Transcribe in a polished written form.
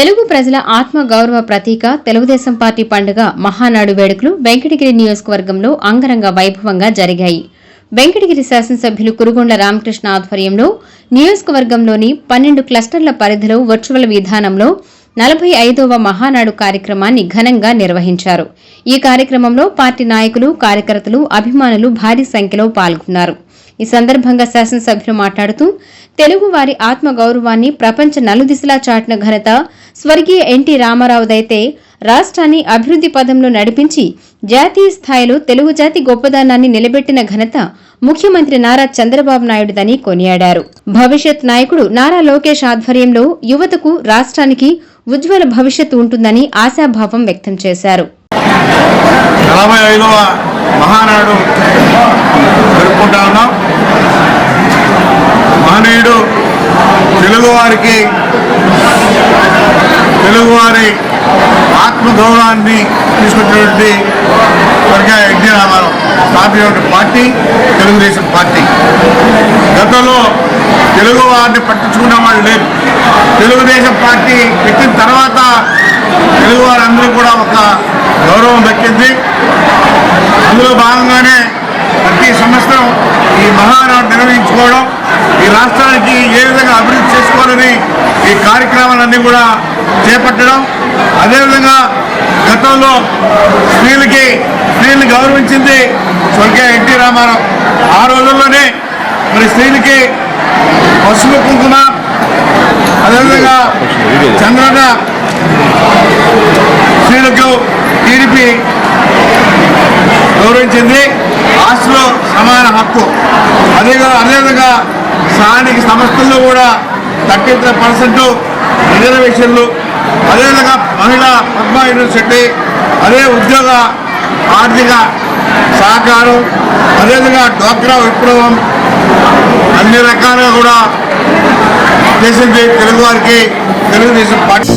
తెలుగు ప్రజల ఆత్మ గౌరవ ప్రతీక తెలుగుదేశం పార్టీ పండుగ మహానాడు వేడుకలు వెంకటగిరి నియోజకవర్గంలో అంగరంగ వైభవంగా జరిగాయి. వెంకటగిరి శాసనసభ్యులు కురుగొండ్ల రామకృష్ణ ఆధ్వర్యంలో నియోజకవర్గంలోని 12 క్లస్టర్ల పరిధిలో వర్చువల్ విధానంలో 45వ మహానాడు కార్యక్రమాన్ని ఘనంగా నిర్వహించారు. ఈ కార్యక్రమంలో పార్టీ నాయకులు, కార్యకర్తలు, అభిమానులు భారీ సంఖ్యలో పాల్గొన్నారు. ఈ సందర్భంగా శాసనసభ్యులు మాట్లాడుతూ తెలుగు వారి ఆత్మ గౌరవాన్ని ప్రపంచ నలుదిశలా చాటిన ఘనత స్వర్గీయ ఎన్టీ రామారావుదైతే రాష్ట్రాన్ని అభివృద్ది పదంలో నడిపించి జాతీయ స్థాయిలో తెలుగు జాతి గొప్పదనాన్ని నిలబెట్టిన ఘనత ముఖ్యమంత్రి నారా చంద్రబాబు నాయుడుదని కొనియాడారు. భవిష్యత్ నాయకుడు నారా లోకేష్ ఆధ్వర్యంలో యువతకు, రాష్ట్రానికి ఉజ్వల భవిష్యత్తు ఉంటుందని ఆశాభావం వ్యక్తం చేశారు. 45వ మహానాడు జరుపుకుంటా ఉన్నాం. మహనీయుడు తెలుగువారి ఆత్మగౌరవాన్ని తీసుకొచ్చినటువంటి స్వర్గీయ ఎన్టీ రామారావు స్థాపించిన పార్టీ తెలుగుదేశం పార్టీ. గతంలో తెలుగు వారిని పట్టించుకున్న వాళ్ళు లేరు. తెలుగుదేశం పార్టీ పెట్టిన తర్వాత తెలుగు వారందరూ కూడా ఒక గౌరవం దక్కింది. అందులో భాగంగానే ప్రతి సంవత్సరం ఈ మహానాడు నిర్వహించుకోవడం, ఈ రాష్ట్రానికి ఏ విధంగా అభివృద్ధి చేసుకోవాలని ఈ కార్యక్రమాలన్నీ కూడా చేపట్టడం. అదేవిధంగా గతంలో స్త్రీని గౌరవించింది స్వర్గీయ ఎన్టీ రామారావు. ఆ రోజుల్లోనే మరి స్త్రీలకి పసుపు కుంకుమ, అదేవిధంగా చంద్రన్న స్త్రీలకు టీడీపీ గౌరవించింది. ఆస్తిలో సమాన హక్కు. అదేవిధంగా స్థానిక సంస్థల్లో కూడా 33% రిజర్వేషన్లు. అదేవిధంగా మహిళా పద్మా యూనివర్సిటీ, అదే ఉద్యోగ ఆర్థిక సహకారం, అదేవిధంగా డ్వాక్రా విప్లవం, అన్ని రకాలుగా కూడా చేసింది తెలుగువారికి తెలుగుదేశం పార్టీ.